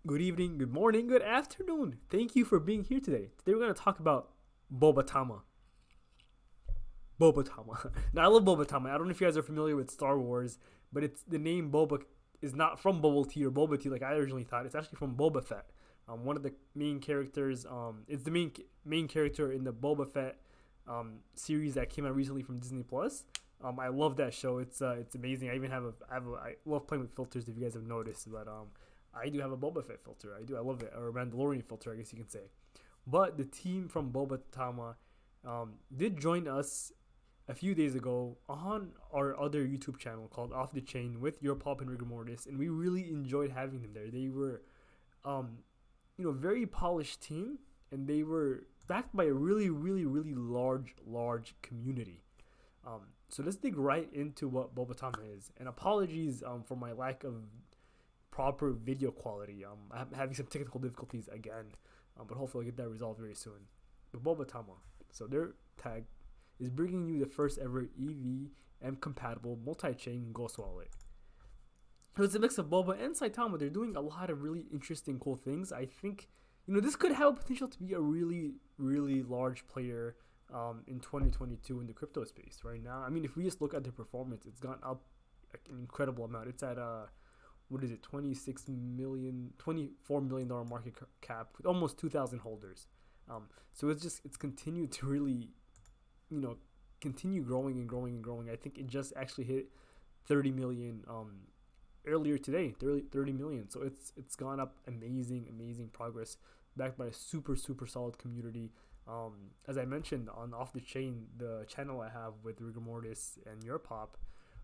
Good evening, good morning, good afternoon. Thank you for being here today. Today we're going to talk about Bobatama. Bobatama. Now I love Bobatama. I don't know if you guys are familiar with Star Wars, but it's the name Boba is not from bubble tea or boba tea like I originally thought. It's actually from Boba Fett. One of the main characters. It's the main character in the Boba Fett series that came out recently from Disney Plus. I love that show. It's amazing. I love playing with filters if you guys have noticed, but I do have a Boba Fett filter. I love it, or a Mandalorian filter, I guess you can say. But the team from Bobatama did join us a few days ago on our other YouTube channel called Off the Chain with Your Pop and Rigor Mortis, and we really enjoyed having them there. They were, very polished team, and they were backed by a really, really, really large community. So let's dig right into what Bobatama is. And apologies for my lack of proper video quality. I'm having some technical difficulties again, but hopefully I'll get that resolved very soon. But Bobatama, so their tag is bringing you the first ever EVM compatible multi-chain ghost wallet. So it's a mix of Boba and Saitama. They're doing a lot of really interesting, cool things. I think this could have potential to be a really, really large player in 2022 in the crypto space right now. I mean, if we just look at the performance, it's gone up an incredible amount. It's at what is it, 24 million dollar market cap with almost 2,000 holders. So it's continued to really, continue growing and growing and growing. I think it just actually hit 30 million earlier today, 30 million. So it's gone up amazing progress, backed by a super solid community. As I mentioned on Off the Chain, the channel I have with Rigor Mortis and Your Pop,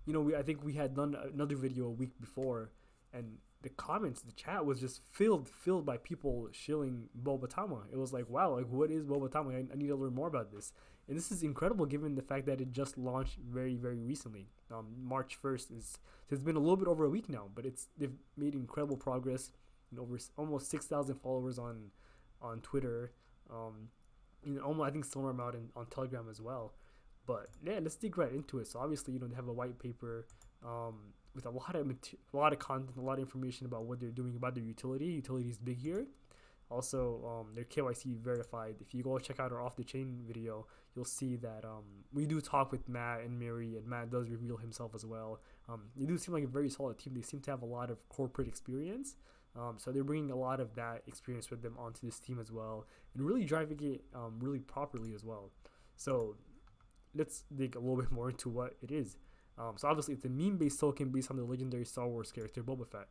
I think we had done another video a week before, and the comments, the chat was just filled by people shilling Bobatama. It was like, wow, like what is Bobatama? I need to learn more about this. And this is incredible given the fact that it just launched very recently. March 1st so it's been a little bit over a week now, but they've made incredible progress. Over almost 6,000 followers on Twitter. Almost I think similar amount on Telegram as well. But yeah, let's dig right into it. So obviously, they have a white paper with a lot of content, a lot of information about what they're doing, about their utility. Utility is big here. Also, they're KYC verified. If you go check out our Off the Chain video, you'll see that we do talk with Matt and Mary, and Matt does reveal himself as well. They do seem like a very solid team. They seem to have a lot of corporate experience. So they're bringing a lot of that experience with them onto this team as well, and really driving it really properly as well. So let's dig a little bit more into what it is. So obviously it's a meme-based token based on the legendary Star Wars character Boba Fett.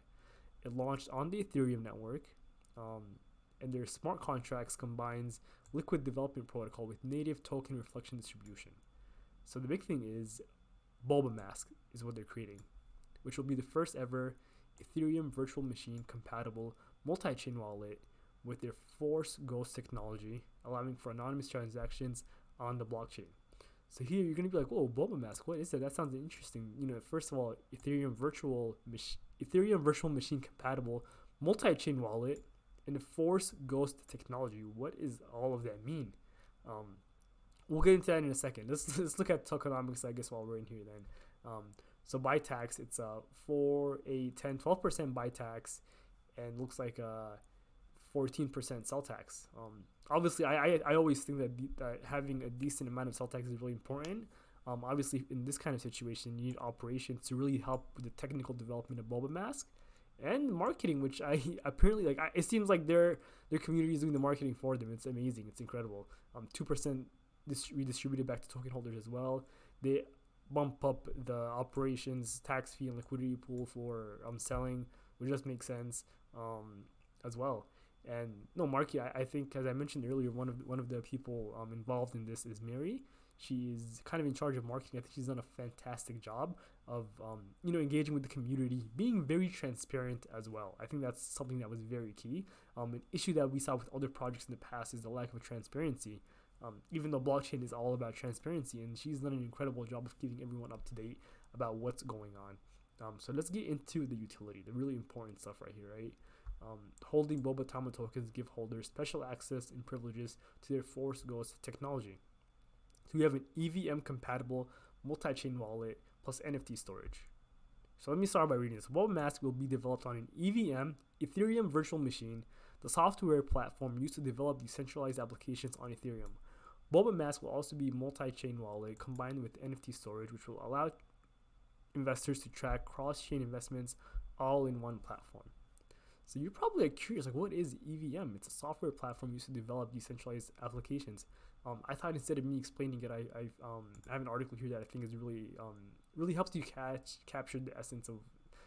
It launched on the Ethereum network, and their smart contracts combines liquid development protocol with native token reflection distribution. So the big thing is Bobamask is what they're creating, which will be the first ever Ethereum Virtual Machine compatible multi-chain wallet with their Force Ghost technology, allowing for anonymous transactions on the blockchain. So here you're gonna be like, "Whoa, Bobamask, what is that? That sounds interesting." First of all, Ethereum Virtual Machine compatible multi-chain wallet and the Force Ghost technology. What is all of that mean? We'll get into that in a second. Let's look at tokenomics, I guess, while we're in here then. So buy tax, it's for a 12% buy tax, and looks like a 14% sell tax. Obviously, I always think that having a decent amount of sell tax is really important. Obviously, in this kind of situation, you need operations to really help with the technical development of Bobamask and marketing, which it seems like their community is doing the marketing for them. It's amazing. It's incredible. 2% redistributed back to token holders as well. They bump up the operations tax fee and liquidity pool for selling, which just makes sense as well. And no, Marky, I think, as I mentioned earlier, one of the people involved in this is Mary. She is kind of in charge of marketing. I think she's done a fantastic job of engaging with the community, being very transparent as well. I think that's something that was very key. An issue that we saw with other projects in the past is the lack of transparency. Even though blockchain is all about transparency, and she's done an incredible job of keeping everyone up to date about what's going on. So let's get into the utility, the really important stuff right here, right? Holding Bobatama tokens give holders special access and privileges to their Force Ghost technology. So we have an EVM compatible multi-chain wallet plus NFT storage. So let me start by reading this. Bobamask will be developed on an EVM Ethereum Virtual Machine, the software platform used to develop decentralized applications on Ethereum. Bobamask will also be a multi-chain wallet combined with NFT storage, which will allow investors to track cross-chain investments all in one platform. So you're probably curious, what is EVM? It's a software platform used to develop decentralized applications. I thought instead of me explaining it, I have an article here that I think is really helps you capture the essence of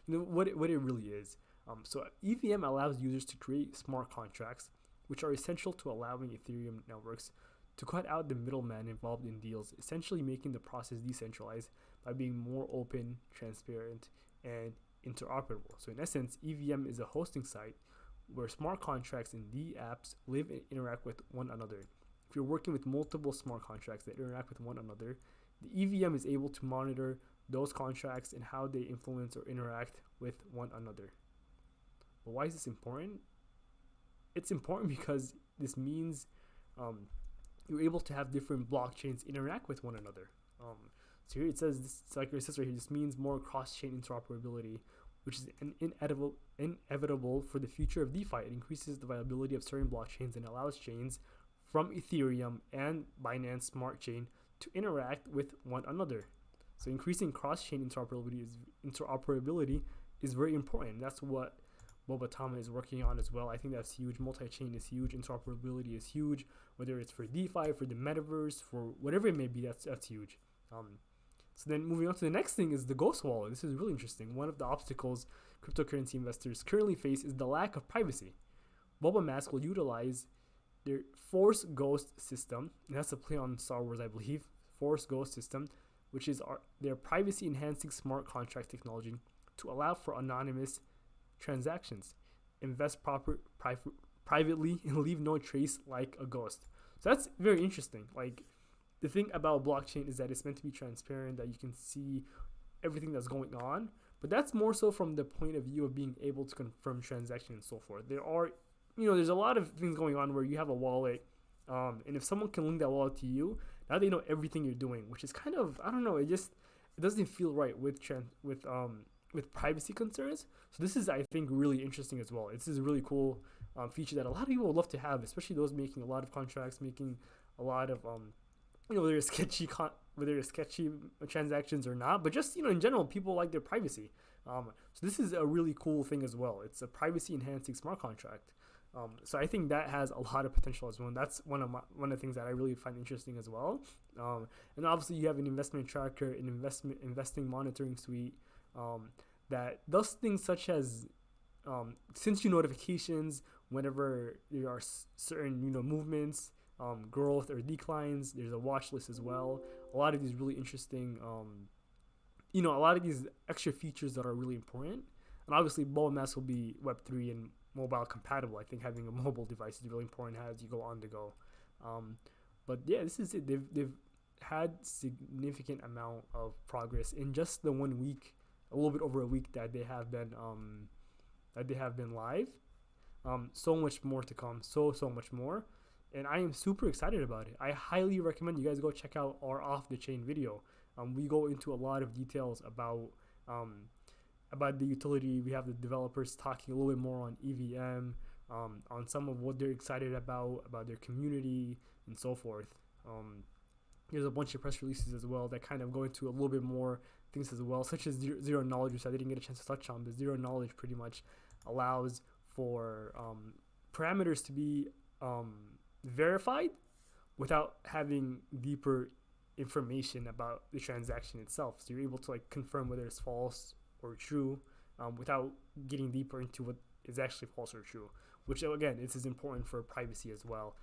what it really is. So EVM allows users to create smart contracts, which are essential to allowing Ethereum networks to cut out the middleman involved in deals, essentially making the process decentralized by being more open, transparent, and interoperable. So in essence, EVM is a hosting site where smart contracts and dApps live and interact with one another. If you're working with multiple smart contracts that interact with one another, the EVM is able to monitor those contracts and how they influence or interact with one another. But why is this important? It's important because this means you're able to have different blockchains interact with one another. So here it says, right here, this means more cross-chain interoperability, which is inevitable for the future of DeFi. It increases the viability of certain blockchains and allows chains from Ethereum and Binance Smart Chain to interact with one another. So increasing cross-chain interoperability is very important. That's what BOBATAMA is working on as well. I think that's huge. Multi-chain is huge. Interoperability is huge. Whether it's for DeFi, for the metaverse, for whatever it may be, that's huge. So then moving on to the next thing is the Ghost Wallet. This is really interesting. One of the obstacles cryptocurrency investors currently face is the lack of privacy. Bobamask will utilize their Force Ghost system, and that's a play on Star Wars, I believe. Force Ghost system, which is their privacy-enhancing smart contract technology to allow for anonymous transactions, invest privately, and leave no trace like a ghost. So that's very interesting. The thing about blockchain is that it's meant to be transparent, that you can see everything that's going on, but that's more so from the point of view of being able to confirm transactions and so forth. There's a lot of things going on where you have a wallet, and if someone can link that wallet to you, now they know everything you're doing, which is kind of, I don't know, it doesn't feel right with privacy concerns. So this is, I think, really interesting as well. This is a really cool feature that a lot of people would love to have, especially those making a lot of contracts, making a lot of whether it's sketchy transactions or not, but just in general, people like their privacy. So this is a really cool thing as well. It's a privacy enhancing smart contract. So I think that has a lot of potential as well. And that's one of the things that I really find interesting as well. And obviously you have an investment tracker, an investing monitoring suite that does things such as sends you notifications whenever there are certain movements, growth or declines. There's a watch list as well. A lot of these really interesting, a lot of these extra features that are really important. And obviously Bobamask will be Web3 and mobile compatible. I think having a mobile device is really important as you go on the go. But yeah, this is it. They've had significant amount of progress in just the 1 week, a little bit over a week that they have been live. So much more to come. So much more. And I am super excited about it. I highly recommend you guys go check out our off the chain video. We go into a lot of details about the utility. We have the developers talking a little bit more on EVM, on some of what they're excited about their community and so forth. There's a bunch of press releases as well that kind of go into a little bit more things as well, such as zero knowledge, which I didn't get a chance to touch on. But zero knowledge pretty much allows for parameters to be verified without having deeper information about the transaction itself. So you're able to confirm whether it's false or true without getting deeper into what is actually false or true, which again, this is important for privacy as well.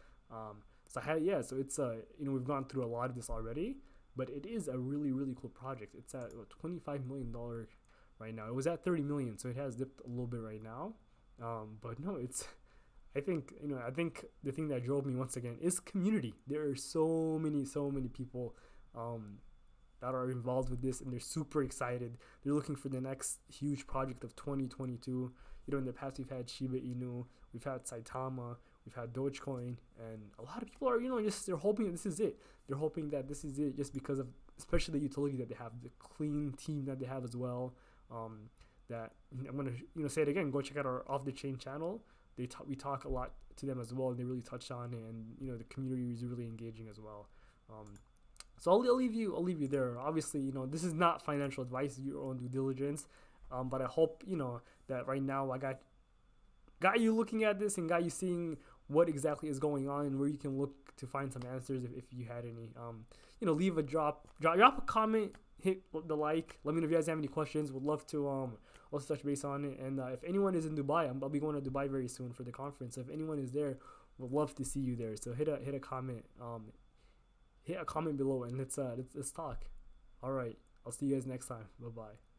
So it's we've gone through a lot of this already, but it is a really, really cool project. It's at $25 million right now. It was at 30 million, so it has dipped a little bit right now. But no, I think the thing that drove me once again is community. There are so many people that are involved with this, and they're super excited. They're looking for the next huge project of 2022. In the past we've had Shiba Inu, we've had Saitama, we've had Dogecoin, and a lot of people are they're hoping that this is it. They're hoping that this is it just because of especially the utility that they have, the clean team that they have as well. that I'm gonna say it again. Go check out our Off the Chain channel. We talk a lot to them as well, and they really touch on it, and the community is really engaging as well. So I'll leave you there. Obviously, this is not financial advice. Your own due diligence. But I hope that right now I got you looking at this and got you seeing what exactly is going on and where you can look to find some answers if you had any. Leave a drop a comment, hit the like. Let me know if you guys have any questions. Would love to also touch base on it. And if anyone is in Dubai, I'll be going to Dubai very soon for the conference. So if anyone is there, would love to see you there. So hit a comment. Hit a comment below and let's talk. All right, I'll see you guys next time. Bye bye.